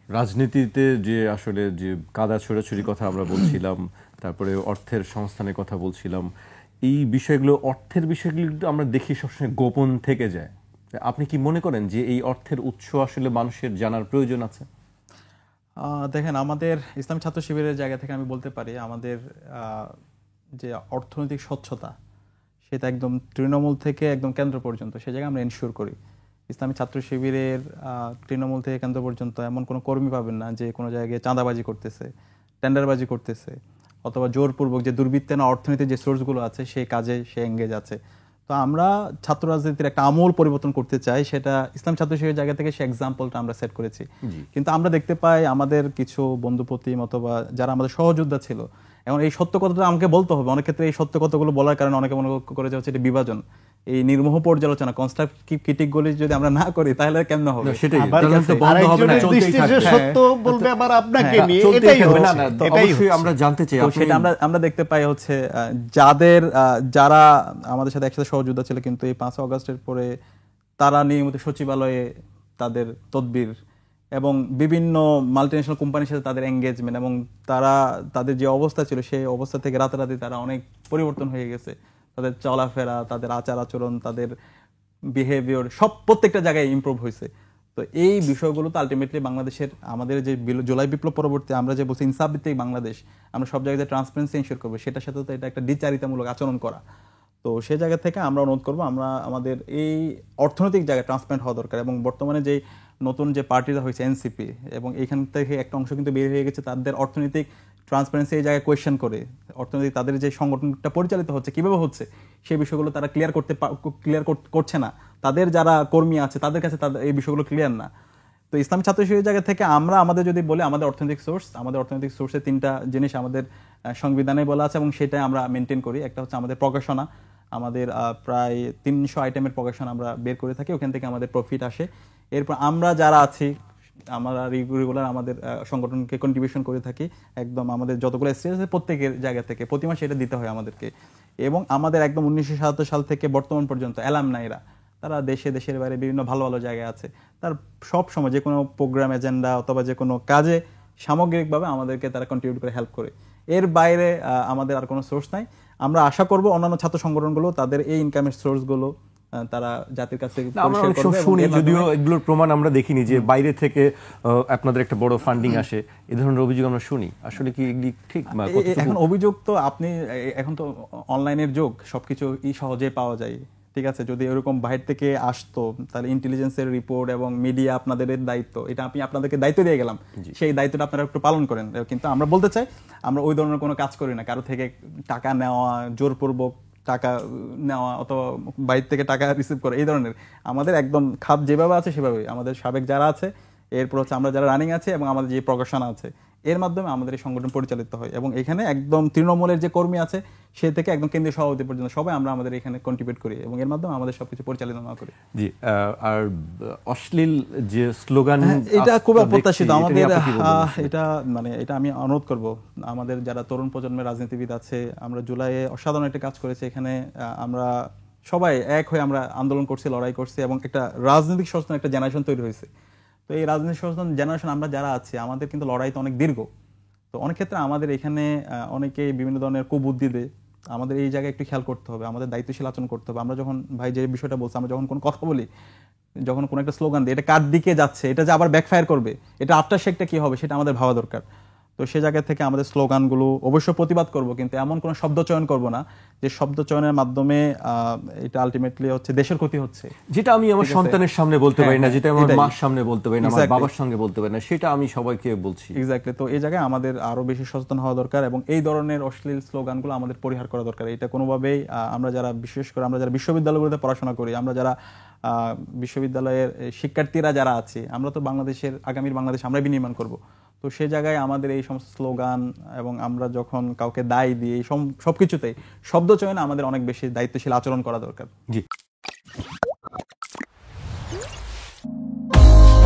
রাজনীতিতে যে আসলে যে কাদা ছোড়াছুড়ি কথা আমরা বলছিলাম, তারপরে অর্থের সংস্থানের কথা বলছিলাম, এই বিষয়গুলো, অর্থের বিষয়গুলো কিন্তু আমরা দেখি সবসময় গোপন থেকে যায়। আপনি কি মনে করেন যে এই অর্থের উৎস আসলে মানুষের জানার প্রয়োজন আছে? দেখেন, আমাদের ইসলামী ছাত্র শিবিরের জায়গা থেকে আমি বলতে পারি আমাদের যে অর্থনৈতিক স্বচ্ছতা সেটা একদম তৃণমূল থেকে একদম কেন্দ্র পর্যন্ত সে জায়গায় আমরা এনশিওর করি। ইসলামী ছাত্র শিবিরের তৃণমূল থেকে কেন্দ্র পর্যন্ত এমন কোনো কর্মী পাবেন না যে কোনো জায়গায় চাঁদাবাজি করতেছে, টেন্ডারবাজি করতেছে, অথবা জোরপূর্বক যে দুর্বৃত্তায়ন অর্থনীতির যে সোর্সগুলো আছে সেই কাজে সে এঙ্গেজ আছে। তো আমরা ছাত্র রাজনীতির একটা আমূল পরিবর্তন করতে চাই, সেটা ইসলাম ছাত্র শিবিরের জায়গা থেকে সে এক্সাম্পলটা আমরা সেট করেছি। কিন্তু আমরা দেখতে পাই আমাদের কিছু বন্ধুপ্রতিম অথবা যারা আমাদের সহযোদ্ধা ছিল, এখন এই সত্য কথাটা আমাকে বলতে হবে। অনেক ক্ষেত্রে এই সত্য কথাগুলো বলার কারণে অনেকে মনে করে যে হচ্ছে এটা বিভাজন, এই নির্মোহ পর্যালোচনা, কনস্ট্রাকটিভ ক্রিটিকগুলি যদি আমরা না করি তাহলে কেমন হবে? সেটাই সত্য বলবে আবার আপনাকে নিয়ে, এটাই অবশ্যই আমরা জানতে চাই। সেটা আমরা দেখতে পাই হচ্ছে যারা আমাদের সাথে একসাথে সহযোদ্ধা ছিল কিন্তু এই 5 আগস্টের পরে তারা নিয়মিত সচিবালয়ে তাদের তদবির এবং বিভিন্ন মাল্টিনেশনাল কোম্পানির সাথে তাদের এঙ্গেজমেন্ট এবং তারা তাদের যে অবস্থা ছিল সেই অবস্থা থেকে রাতারাতি তারা অনেক পরিবর্তন হয়ে গেছে। তাদের চলাফেরা, তাদের আচার আচরণ, তাদের বিহেভিয়ার সব প্রত্যেকটা জায়গায় ইমপ্রুভ হয়েছে। তো এই বিষয়গুলো তো আলটিমেটলি বাংলাদেশের আমাদের যে জুলাই বিপ্লব পরবর্তী আমরা যে বলছি ইনসাফ ভিত্তিক বাংলাদেশ, আমরা সব জায়গায় ট্রান্সপারেন্সি এনশিওর করবো, সেটার সাথে তো এটা একটা দ্বিচারিতামূলক আচরণ করা। তো সেই জায়গা থেকে আমরা অনুরোধ করবো আমরা আমাদের এই অর্থনৈতিক জায়গায় ট্রান্সপারেন্ট হওয়া দরকার। এবং বর্তমানে যে নতুন যে পার্টিটা হয়েছে এনসিপি, এবং এইখান থেকে একটা অংশ কিন্তু বের হয়ে গেছে তাদের অর্থনৈতিক ট্রান্সপারেন্সি এই জায়গায় কোয়েশ্চেন করে অর্থনৈতিক তাদের যে সংগঠনটা পরিচালিত হচ্ছে কিভাবে হচ্ছে সেই বিষয়গুলো তারা ক্লিয়ার করছে না। তাদের যারা কর্মী আছে তাদের কাছে তাদের এই বিষয়গুলো ক্লিয়ার না। তো ইসলামী ছাত্র শিবিরের জায়গা থেকে আমরা আমাদের যদি বলি আমাদের অর্থনৈতিক সোর্সে 3টা জিনিস আমাদের সংবিধানে বলা আছে এবং সেটাই আমরা মেনটেন করি। একটা হচ্ছে আমাদের প্রকাশনা, আমাদের প্রায় 300 আইটেমের প্রকাশনা আমরা বের করে থাকি, ওখান থেকে আমাদের প্রফিট আসে। এরপর আমরা যারা আছি আমরা রেগুলার আমাদের সংগঠনকে কন্ট্রিবিউশন করে থাকি, একদম আমাদের যতগুলো স্টেজ আছে প্রত্যেকের জায়গা থেকে প্রতি মাসে এটা দিতে হয় আমাদেরকে। এবং আমাদের একদম 1977 সাল থেকে বর্তমান পর্যন্ত অ্যালামনাইরা তারা দেশের বাইরে বিভিন্ন ভালো ভালো জায়গায় আছে, তার সব সময় যে কোনো প্রোগ্রাম এজেন্ডা অথবা যে কোনো কাজে সামগ্রিকভাবে আমাদেরকে তারা কন্ট্রিবিউট করে হেল্প করে। এর বাইরে আমাদের আর কোনো সোর্স নাই। আমরা আশা করব অন্যান্য ছাত্র সংগঠনগুলো তাদের এই ইনকামের সোর্সগুলো তারা জাতির কাছে শুনি, যদিও এগুলোর প্রমাণ আমরা দেখিনি যে বাইরে থেকে আপনাদের একটা বড় ফান্ডিং আসে, এই ধরনের অভিযোগ আমরা শুনি। আসলে কি এগুলি ঠিক? এখন অভিযোগ তো এখন তো অনলাইনের যুগ, সবকিছু সহজে পাওয়া যায়, ঠিক আছে? যদি এরকম বাইরে থেকে আসতো তাহলে ইন্টেলিজেন্সের রিপোর্ট এবং মিডিয়া আপনাদের দায়িত্ব, এটা আমি আপনাদেরকে দায়িত্ব দিয়ে গেলাম, সেই দায়িত্বটা আপনারা একটু পালন করেন। কিন্তু আমরা বলতে চাই আমরা ওই ধরনের কোনো কাজ করি না, কারো থেকে টাকা নেওয়া, জোরপূর্বক টাকা নেওয়া অথবা বাইরে থেকে টাকা রিসিভ করা, এই ধরনের আমাদের একদম খাত যেভাবে আছে সেভাবে আমাদের সাবেক যারা আছে, এরপর হচ্ছে আমরা যারা রানিং আছে এবং আমাদের যে প্রকাশনা আছে, এর মাধ্যমে আমাদের এই সংগঠন পরিচালিত হয়। এবং এখানে একদম তৃণমূলের যে কর্মী আছে সে থেকে একদম কেন্দ্রীয় সভাপতি পর্যন্ত সবাই আমরা আমাদের এখানে কন্ট্রিবিউট করি এবং এর মাধ্যমে আমাদের সবকিছু পরিচালনা করি। জি, আর অশ্লীল যে স্লোগান, এটা খুব অপ্রত্যাশিত আমাদের, এটা আমি অনুরোধ করব আমাদের যারা তরুণ প্রজন্মের রাজনীতিবিদ আছে, আমরা জুলাইয়ে অসাধারণ একটা কাজ করেছি। এখানে আমরা সবাই এক হয়ে আমরা আন্দোলন করছি, লড়াই করছি এবং একটা রাজনৈতিক সচেতন একটা জেনারেশন তৈরি হয়েছে। তো এই রাজনৈতিক সচেতন জেনারেশন আমরা যারা আছি আমাদের কিন্তু লড়াই তো অনেক দীর্ঘ। তো অনেক ক্ষেত্রে আমাদের এখানে অনেকে বিভিন্ন ধরনের কুবুদ্ধি দেয়, আমাদের এই জায়গায় একটু খেয়াল করতে হবে, আমাদের দায়িত্বশীল আচরণ করতে হবে। আমরা যখন ভাই যে বিষয়টা বলছি, আমরা যখন কোনো কথা বলি, যখন কোনো একটা স্লোগান দিই, এটা কার দিকে যাচ্ছে, এটা যে আবার ব্যাকফায়ার করবে, এটা আফটার শেকটা কি হবে সেটা আমাদের ভাবা দরকার। তো সে জায়গা থেকে আমাদের স্লোগানগুলো অবশ্যই প্রতিবাদ করব, কিন্তু এমন কোনো শব্দ চয়ন করব না যে শব্দ চয়নের মাধ্যমে এটা আলটিমেটলি হচ্ছে দেশের ক্ষতি হচ্ছে, যেটা আমি আমার সন্তানের সামনে বলতে পারি না, যেটা আমার মার সামনে বলতে পারি না, আমার বাবার সঙ্গে বলতে পারি না, সেটা আমি সবাইকে বলছি। এক্স্যাক্টলি। তো এই জায়গায় আমাদের আরো বেশি সচেতন হওয়া দরকার এবং এই ধরনের অশ্লীল স্লোগানগুলো আমাদের পরিহার করা দরকার। এটা কোনোভাবেই আমরা যারা বিশেষ করে আমরা যারা বিশ্ববিদ্যালয়গুলোতে পড়াশোনা করি, আমরা যারা বিশ্ববিদ্যালয়ের শিক্ষার্থীরা যারা আছে, আমরা তো বাংলাদেশের আগামীর বাংলাদেশ আমরা বিনির্মাণ করব। তো সে জায়গায় আমাদের এই সমস্ত স্লোগান এবং আমরা যখন কাউকে দায় দিই এই সবকিছুতেই শব্দ চয়নে আমাদের অনেক বেশি দায়িত্বশীল আচরণ করা দরকার। জি।